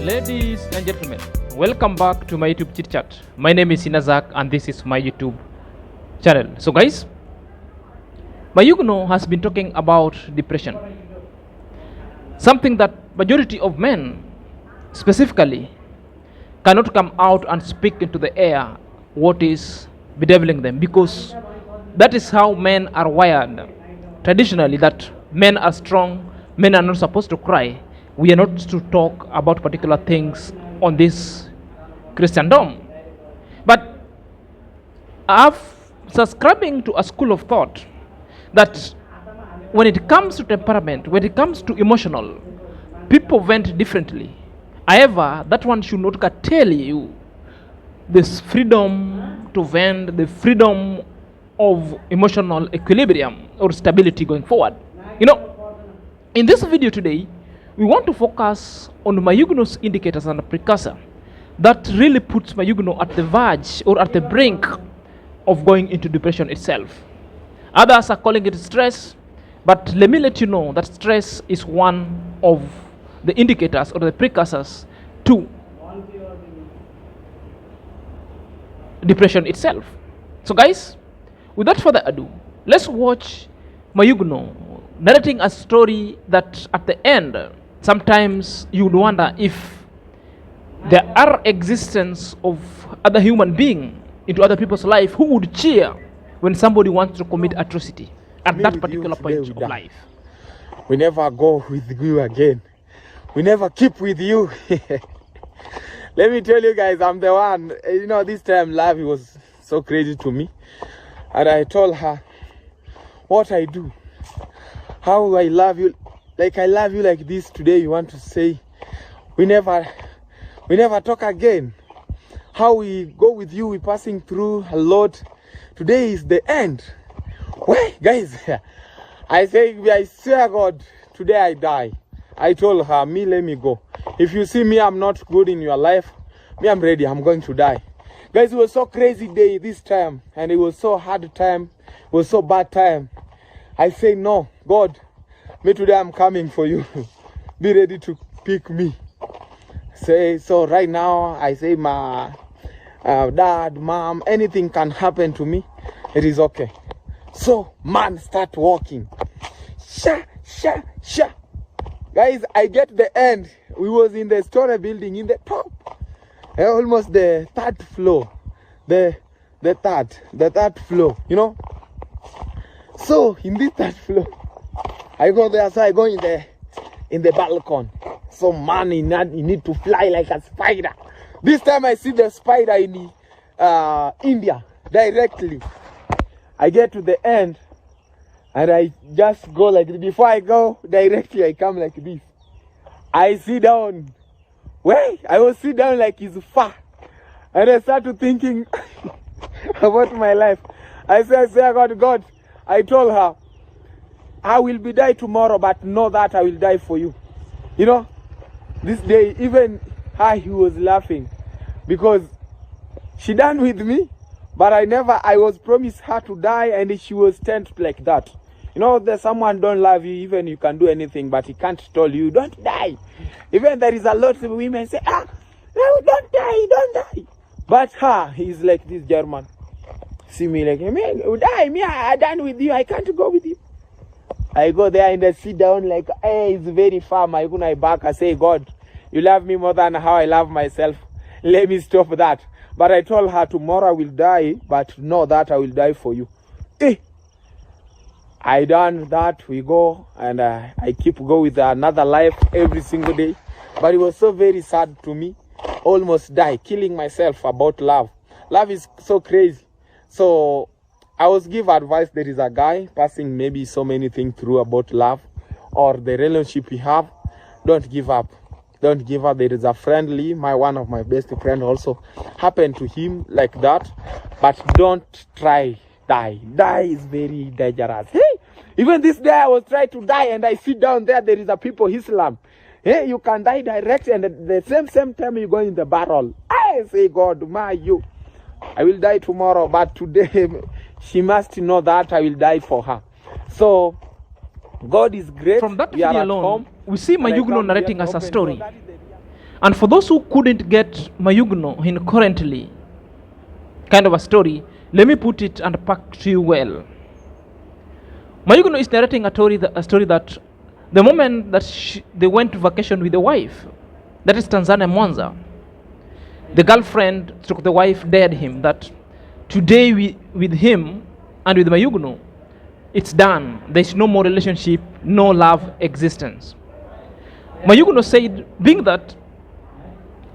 Ladies and gentlemen, welcome back to my YouTube chit chat. My name is Inazak and this is my YouTube channel. So guys, Mayuguno has been talking about depression. Something that majority of men specifically cannot come out and speak into the air what is bedeviling them, because that is how men are wired. Traditionally, that men are strong, men are not supposed to cry. We are not to talk about particular things on this Christendom. But I'm subscribing to a school of thought that when it comes to temperament, when it comes to emotional, people vent differently. However, that one should not curtail you this freedom to vent, the freedom of emotional equilibrium or stability going forward. In this video today, we want to focus on Mayuguno's indicators and precursor that really puts Mayuguno at the verge or at the brink of going into depression itself. Others are calling it stress, but let me let you know that stress is one of the indicators or the precursors to depression itself. So guys, without further ado, let's watch Mayuguno narrating a story that at the end, sometimes you would wonder if there are existence of other human being into other people's life who would cheer when somebody wants to commit atrocity at that particular point of life. We never go with you again. We never keep with you. Let me tell you guys, I'm the one. This time life was so crazy to me. And I told her what I do, how I love you. Like I love you like this. Today you want to say we never talk again. How we go with you, we passing through a lot. Today is the end. Wait, guys, I swear God, today I die. I told her, let me go. If you see me, I'm not good in your life. I'm ready. I'm going to die. Guys, it was so crazy day this time, and it was so hard time. It was so bad time. I say no, God. Me today I'm coming for you. Be ready to pick me. So right now I say my dad, mom, anything can happen to me. It is okay. So man, start walking. Sha. Guys, I get the end. We was in the story building in the top. Almost the third floor. The third floor, So in this third floor, I go there, so I go in the balcony. So man, you need to fly like a spider. This time I see the spider in India directly. I get to the end and I just go like this. Before I go directly, I come like this. I sit down. Wait, I will sit down like it's far. And I start to thinking about my life. I say, God, I told her, I will be die tomorrow, but know that I will die for you. This day, even he was laughing because she done with me, but I was promised her to die, and she was tent like that. There's someone don't love you, even you can do anything, but he can't tell you, don't die. Even there is a lot of women say, no, don't die. But he's like this German. See me like, I done with you, I can't go with you. I go there and I sit down like, hey, it's very far. I back. I say, God, you love me more than how I love myself. Let me stop that. But I told her tomorrow I will die, but know that I will die for you. I done that. We go and I keep go with another life every single day. But it was so very sad to me. Almost die, killing myself about love. Love is so crazy. So I was give advice. There is a guy passing maybe so many things through about love or the relationship we have. Don't give up. Don't give up. There is a friendly, one of my best friend also happened to him like that. But don't try die. Die is very dangerous. Hey, even this day I was trying to die and I sit down there. There is a people Islam. Hey, you can die direct and at the same time you go in the barrel. I say, God, I will die tomorrow, but today she must know that I will die for her. So God is great. From that video alone, we see Mayuguno narrating us a story And for those who couldn't get Mayuguno in currently kind of a story, let me put it and pack to you well. Mayuguno is narrating a story that the moment that they went to vacation with the wife, that is Tanzania Mwanza, the girlfriend struck the wife, dared him that today with him and with Mayuguno, it's done. There's no more relationship, no love existence. Mayuguno said, being that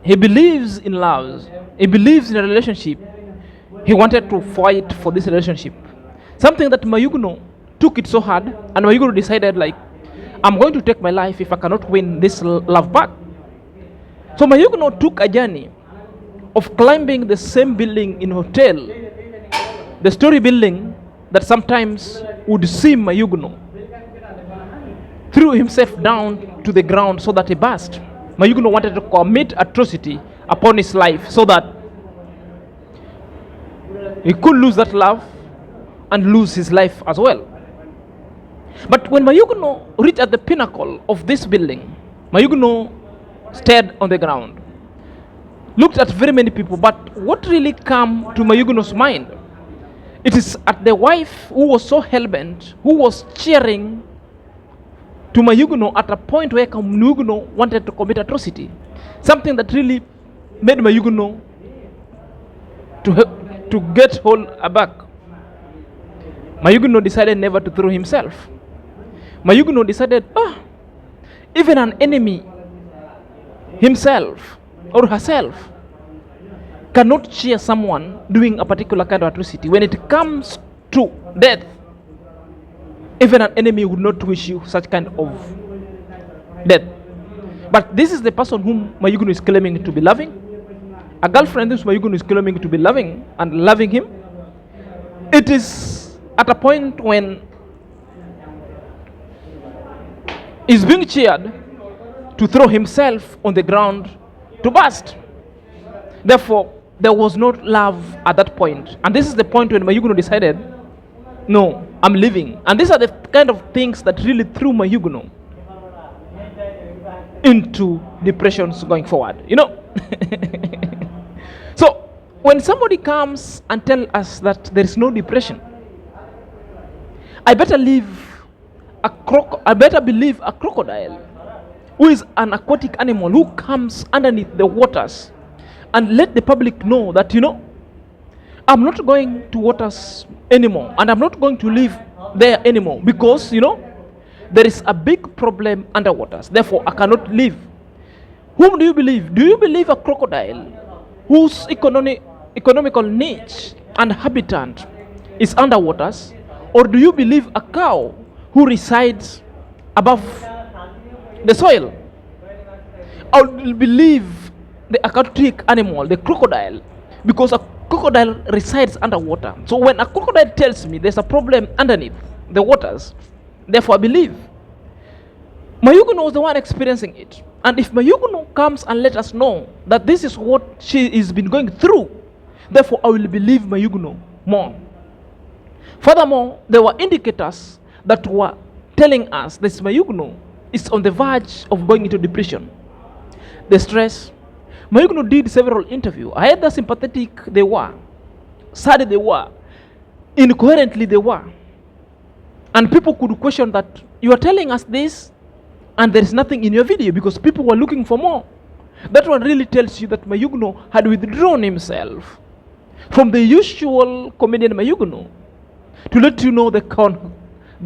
he believes in love, he believes in a relationship, he wanted to fight for this relationship. Something that Mayuguno took it so hard, and Mayuguno decided, like, I'm going to take my life if I cannot win this love back. So Mayuguno took a journey of climbing the same building in hotel, the story building that sometimes would see Mayuguno, threw himself down to the ground so that he burst. Mayuguno wanted to commit atrocity upon his life so that he could lose that love and lose his life as well. But when Mayuguno reached at the pinnacle of this building, Mayuguno stayed on the ground, looked at very many people, but what really came to Mayuguno's mind? It is at the wife who was so hell-bent, who was cheering to Mayuguno at a point where Mayuguno wanted to commit atrocity. Something that really made Mayuguno to get hold aback. Mayuguno decided never to throw himself. Mayuguno decided, even an enemy himself or herself cannot cheer someone doing a particular kind of atrocity. When it comes to death, even an enemy would not wish you such kind of death. But this is the person whom Mayuguno is claiming to be loving. A girlfriend whom Mayuguno is claiming to be loving and loving him. It is at a point when he's being cheered to throw himself on the ground to burst. Therefore, there was no love at that point. And this is the point when Mayuguno decided, no, I'm leaving. And these are the kind of things that really threw Mayuguno into depressions going forward. So, when somebody comes and tells us that there is no depression, I better believe a crocodile, who is an aquatic animal who comes underneath the waters, and let the public know that, I'm not going to waters anymore, and I'm not going to live there anymore, because, there is a big problem under waters. Therefore, I cannot live. Whom do you believe? Do you believe a crocodile whose economical niche and habitat is under waters? Or do you believe a cow who resides above the soil? I will believe the aquatic animal, the crocodile, because a crocodile resides underwater. So when a crocodile tells me there's a problem underneath the waters, therefore I believe. Mayuguno was the one experiencing it. And if Mayuguno comes and let us know that this is what she has been going through, therefore I will believe Mayuguno more. Furthermore, there were indicators that were telling us this Mayuguno is on the verge of going into depression. The stress. Mayuguno did several interviews. Either sympathetic they were, sad they were, incoherently they were. And people could question that you are telling us this and there is nothing in your video, because people were looking for more. That one really tells you that Mayuguno had withdrawn himself from the usual comedian Mayuguno to let you know the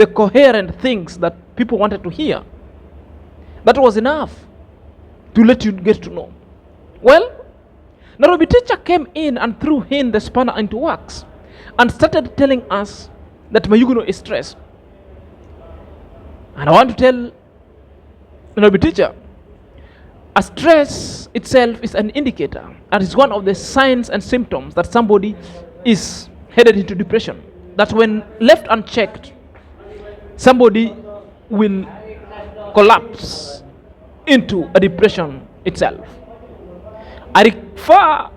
coherent things that people wanted to hear. That was enough to let you get to know. Well, Nairobi teacher came in and threw in the spanner into works and started telling us that Mayuguno is stressed. And I want to tell Nairobi teacher, a stress itself is an indicator and is one of the signs and symptoms that somebody is headed into depression. That when left unchecked, somebody will collapse into a depression itself. I refer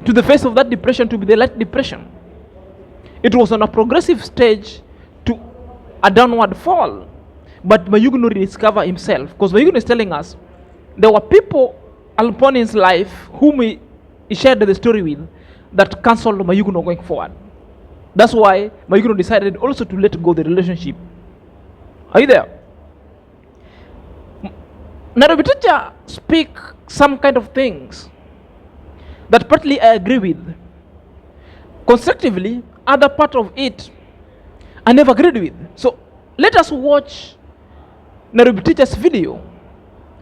to the face of that depression to be the light depression. It was on a progressive stage to a downward fall. But Mayuguno rediscovered himself, because Mayuguno is telling us there were people upon his life, whom he shared the story with, that cancelled Mayuguno going forward. That's why Mayuguno decided also to let go the relationship. Are you there? Nairobi teacher speak some kind of things that partly I agree with. Constructively, other part of it I never agreed with. So let us watch Nairobi teacher's video.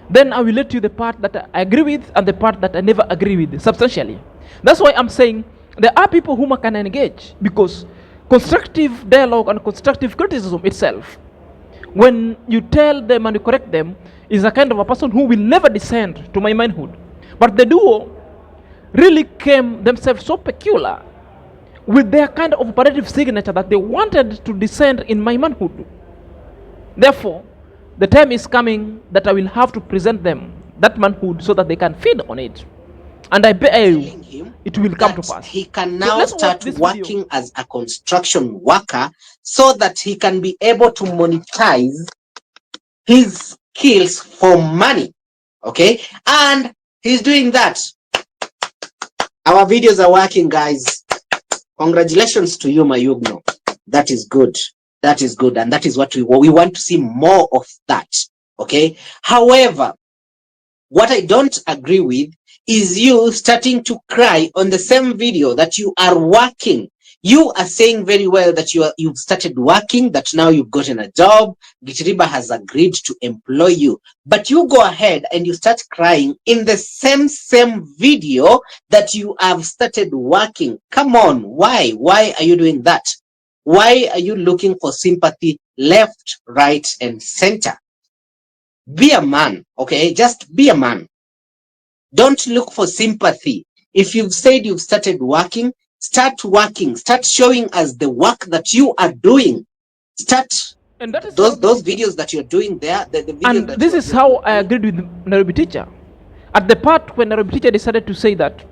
Then I will let you the part that I agree with and the part that I never agree with substantially. That's why I'm saying there are people whom I can engage, because constructive dialogue and constructive criticism itself, when you tell them and you correct them, is a kind of a person who will never descend to my manhood. But the duo really came themselves so peculiar with their kind of operative signature that they wanted to descend in my manhood. Therefore, the time is coming that I will have to present them that manhood so that they can feed on it. And I bet you it will come to pass. He can now start working as a construction worker so that he can be able to monetize his skills for money. Okay? And he's doing that. Our videos are working, guys. Congratulations to you, Mayuguno. That is good. That is good. And that is what we want to see more of that. Okay? However, what I don't agree with is you starting to cry on the same video that you are working. You are saying very well that you've started working, that now you've gotten a job, Gichiriba has agreed to employ you. But you go ahead and you start crying in the same video that you have started working. Come on, why? Why are you doing that? Why are you looking for sympathy left, right, and center? Be a man, okay? Just be a man. Don't look for sympathy. If you've said you've started working, start working. Start showing us the work that you are doing. Start and that is those videos that you're doing there. The videos and that this is how I agreed with Nairobi teacher. At the part when Nairobi teacher decided to say that,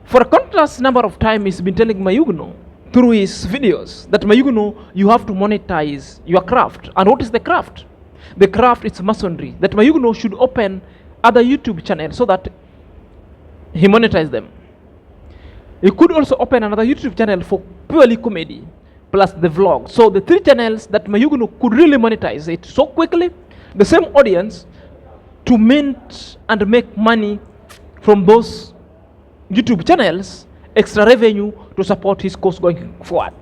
for a countless number of times he's been telling Mayuguno through his videos that Mayuguno, you have to monetize your craft. And what is the craft? The craft is masonry. That Mayuguno should open other YouTube channels so that he monetizes them. He could also open another YouTube channel for purely comedy plus the vlog. So the three channels that Mayuguno could really monetize it so quickly, the same audience, to mint and make money from those YouTube channels, extra revenue to support his course going forward.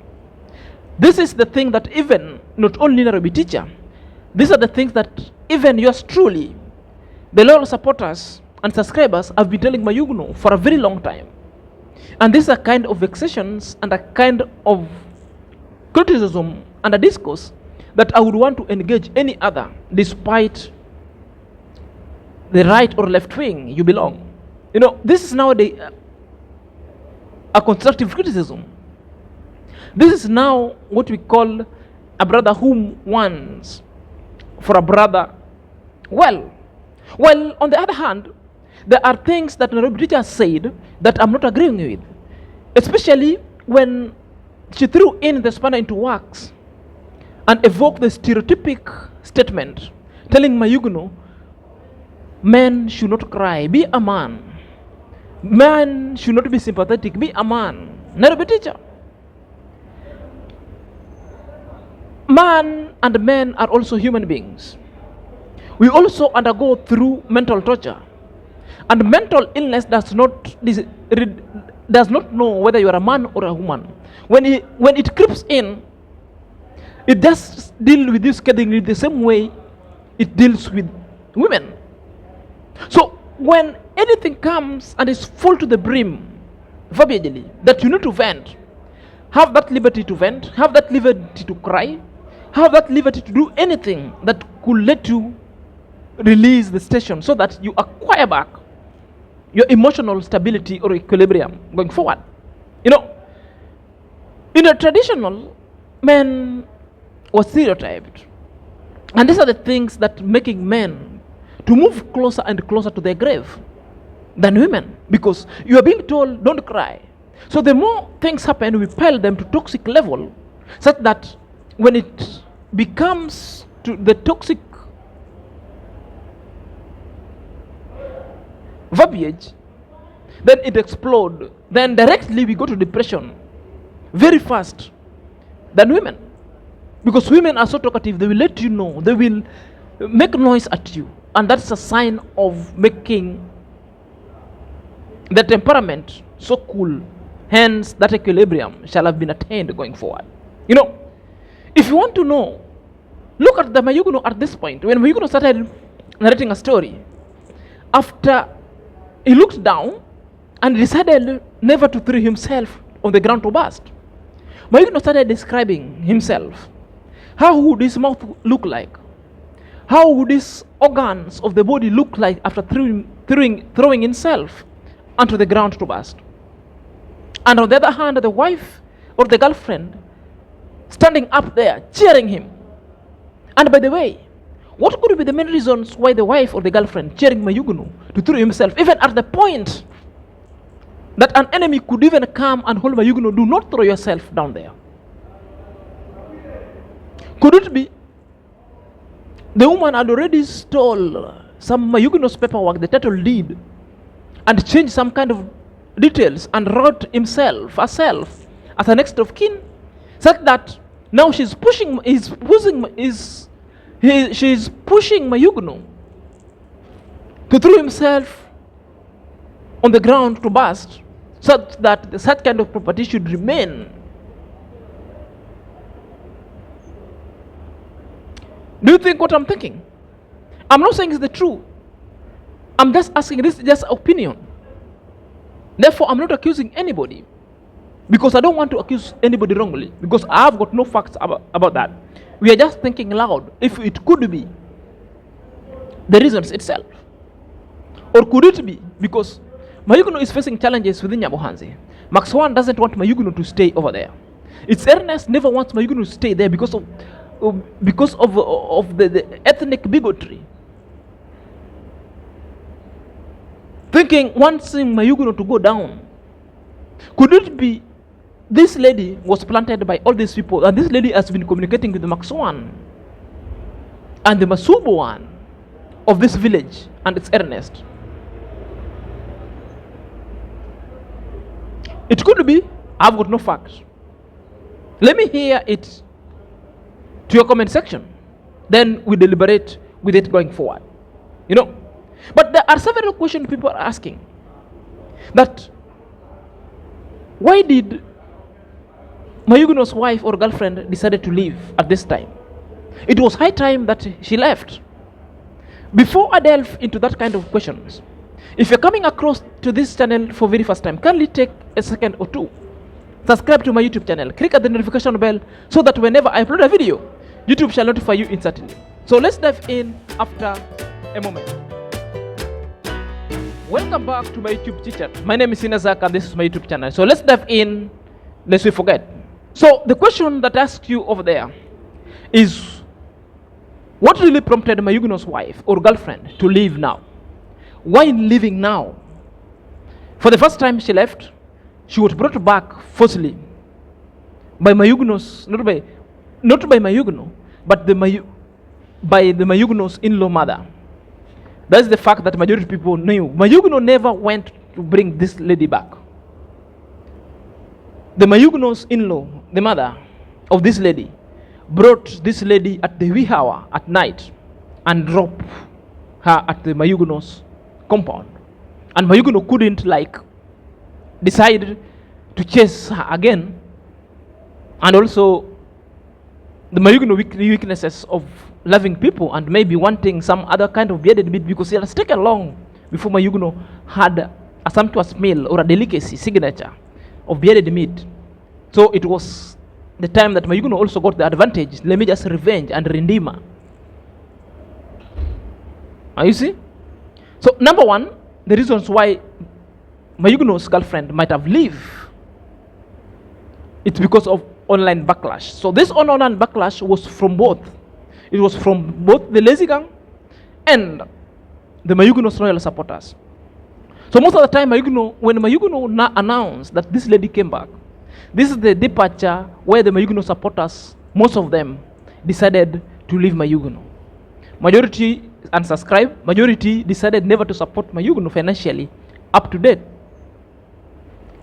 This is the thing that even not only Nairobi teacher, these are the things that even yours truly, the loyal supporters and subscribers, have been telling Mayuguno for a very long time. And these are kind of vexations and a kind of criticism and a discourse that I would want to engage any other, despite the right or left wing you belong. You know, this is now a constructive criticism. This is now what we call a brother whom wants for a brother well. Well, on the other hand, there are things that Nairobi teacher said that I'm not agreeing with, especially when she threw in the spanner into works and evoked the stereotypic statement telling Mayuguno, men should not cry, be a man. Man should not be sympathetic, be a man. Nairobi teacher. Man and men are also human beings. We also undergo through mental torture. And mental illness does not know whether you are a man or a woman. When it creeps in, it does deal with this category the same way it deals with women. So when anything comes and is full to the brim, verbiagely, that you need to vent, have that liberty to vent, have that liberty to cry, have that liberty to do anything that could let you release the station so that you acquire back your emotional stability or equilibrium going forward. You know, in a traditional, men were stereotyped. And these are the things that making men to move closer and closer to their grave than women. Because you are being told, don't cry. So the more things happen, we pile them to toxic level, such that when it becomes to the toxic verbiage, then it explodes. Then directly we go to depression very fast than women. Because women are so talkative, they will let you know, they will make noise at you. And that's a sign of making the temperament so cool. Hence, that equilibrium shall have been attained going forward. You know, if you want to know, look at the Mayuguno at this point. When Mayuguno started narrating a story, after he looked down and decided never to throw himself on the ground to burst, Mayuguno started describing himself. How would his mouth look like? How would his organs of the body look like after throwing himself onto the ground to burst? And on the other hand, the wife or the girlfriend standing up there cheering him. And by the way, what could be the main reasons why the wife or the girlfriend cheering Mayuguno to throw himself, even at the point that an enemy could even come and hold Mayuguno, do not throw yourself down there? Could it be the woman had already stole some Mayuguno's paperwork, the title deed, and changed some kind of details and wrote herself as a next of kin, such that now she's pushing Mayuguno to throw himself on the ground to burst, such that such kind of property should remain. Do you think what I'm thinking? I'm not saying it's the truth. I'm just asking, this is just opinion. Therefore, I'm not accusing anybody, because I don't want to accuse anybody wrongly, because I've got no facts about that. We are just thinking loud if it could be the reasons itself. Or could it be because Mayuguno is facing challenges within Nyabohanzi? Max One doesn't want Mayuguno to stay over there. Its Ernest never wants Mayuguno to stay there because of the ethnic bigotry. Thinking, wanting Mayuguno to go down. Could it be this lady was planted by all these people, and this lady has been communicating with the Maxwan and the Masubuan of this village and its Ernest? It could be. I've got no facts. Let me hear it to your comment section. Then we deliberate with it going forward. You know. But there are several questions people are asking. That why did Mayuguno's wife or girlfriend decided to leave at this time? It was high time that she left. Before I delve into that kind of questions, if you're coming across to this channel for very first time, kindly take a second or two. Subscribe to my YouTube channel. Click at the notification bell so that whenever I upload a video, YouTube shall notify you instantly. So let's dive in after a moment. Welcome back to my YouTube chit-chat. My name is Sinazak and this is my YouTube channel. So let's dive in, lest we forget. So the question that asks you over there is, what really prompted Mayuguno's wife or girlfriend to leave now? Why leaving now? For the first time she left, she was brought back forcibly by Mayuguno's, not by Mayuguno, but by the Mayuguno's in-law mother. That's the fact that majority of people knew. Mayuguno never went to bring this lady back. The Mayuguno's in-law, the mother of this lady, brought this lady at the wee hour at night and dropped her at the Mayuguno's compound. And Mayuguno couldn't decide to chase her again. And also the Mayuguno weaknesses of loving people and maybe wanting some other kind of bearded meat, because it has taken long before Mayuguno had a sumptuous meal or a delicacy signature of bearded meat. So it was the time that Mayuguno also got the advantage. Let me just revenge and redeem her. You see? So number one, the reasons why Mayuguno's girlfriend might have left, it's because of online backlash. So this online backlash was from both. It was from both the lazy gang and the Mayuguno's loyal supporters. So most of the time, when Mayuguno announced that this lady came back, this is the departure where the Mayuguno supporters, most of them, decided to leave Mayuguno. Majority unsubscribe. Majority decided never to support Mayuguno financially up to date.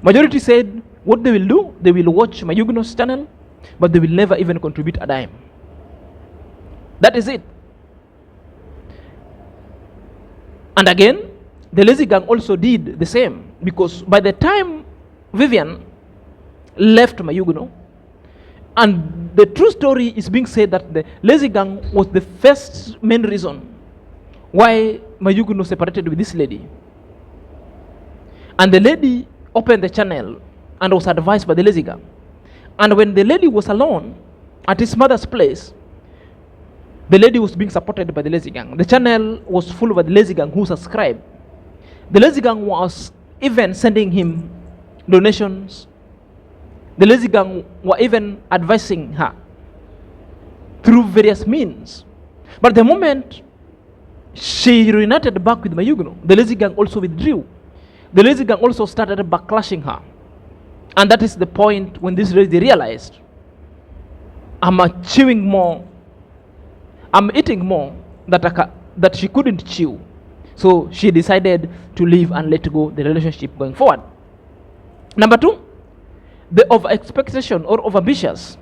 Majority said what they will do, they will watch Mayuguno's channel, but they will never even contribute a dime. That is it. And again, the lazy gang also did the same, because by the time Vivian left Mayuguno, and the true story is being said that the lazy gang was the first main reason why Mayuguno separated with this lady. And the lady opened the channel and was advised by the lazy gang. And when the lady was alone at his mother's place, the lady was being supported by the lazy gang. The channel was full of the lazy gang who subscribed. The lazy gang was even sending him donations. The lazy gang were even advising her through various means. But the moment she reunited back with Mayuguno, the lazy gang also withdrew. The lazy gang also started backlashing her. And that is the point when this lady realized, I'm chewing more, I'm eating more that she couldn't chew. So she decided to leave and let go the relationship going forward. Number two, the over-expectation or over-ambitious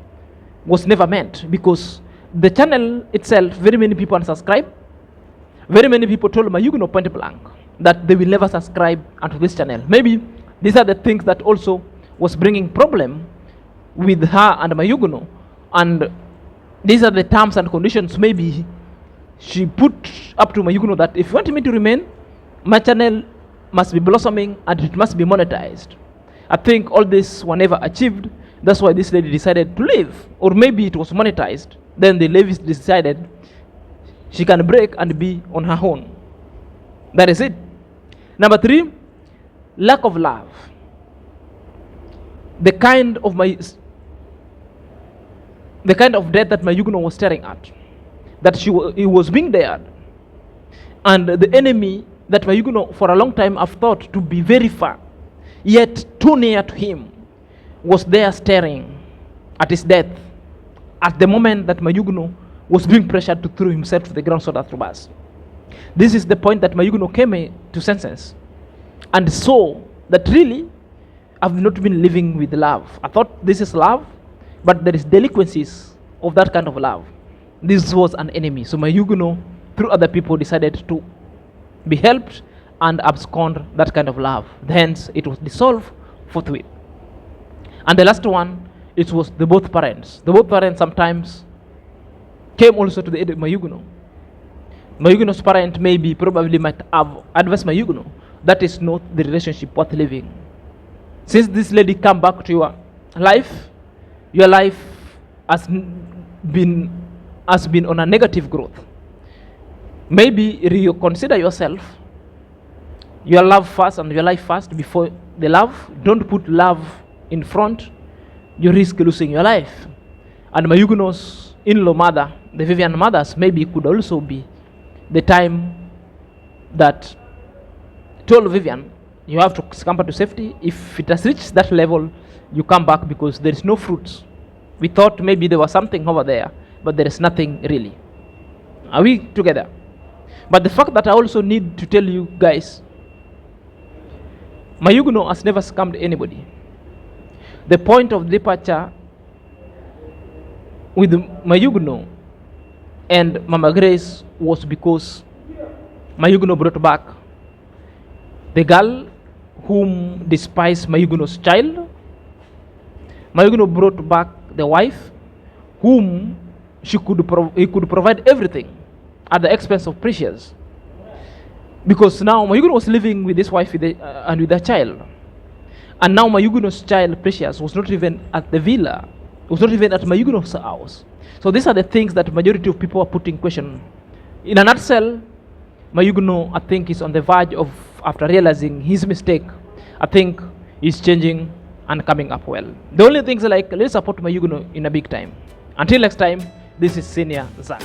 was never meant, because the channel itself, very many people unsubscribe. Very many people told Mayuguno point blank that they will never subscribe onto this channel. Maybe these are the things that also was bringing problem with her and Mayuguno, and these are the terms and conditions maybe she put up to Mayuguno, that if you want me to remain, my channel must be blossoming and it must be monetized. I think all this were never achieved. That's why this lady decided to leave. Or maybe it was monetized. Then the ladies decided she can break and be on her own. That is it. Number three, lack of love. The kind of death that Mayuguno was staring at, that he was being dared, and the enemy that Mayuguno for a long time have thought to be very far, yet too near to him, was there staring at his death at the moment that Mayuguno was being pressured to throw himself to the ground so that to burst. This is the point that Mayuguno came to senses and saw that really I've not been living with love. I thought this is love, but there is delinquencies of that kind of love. This was an enemy. So Mayuguno, through other people, decided to be helped and abscond that kind of love. Hence, it was dissolved forthwith. And the last one, it was the both parents. The both parents sometimes came also to the aid of Mayuguno. Mayuguno's parent probably might have advised Mayuguno, that is not the relationship worth living. Since this lady come back to your life has been on a negative growth. Maybe reconsider yourself, your love first and your life first before the love. Don't put love in front. You risk losing your life. And Mayuguno's in-law mother, the Vivian mothers, maybe could also be the time that told Vivian, you have to scamper to safety. If it has reached that level, you come back because there is no fruits. We thought maybe there was something over there, but there is nothing really. Are we together? But the fact that I also need to tell you guys, Mayuguno has never scammed anybody. The point of departure with Mayuguno and Mama Grace was because Mayuguno brought back the girl whom despised Mayuguno's child. Mayuguno brought back the wife whom he could provide everything at the expense of Precious. Because now Mayuguno was living with his wife and with their child. And now Mayuguno's child, Precious, was not even at the villa. Was not even at Mayuguno's house. So these are the things that majority of people are putting question. In a nutshell, Mayuguno, I think, is on the verge of, after realizing his mistake, I think he's changing and coming up well. The only things are like, let's support Mayuguno in a big time. Until next time, this is Senior Zach.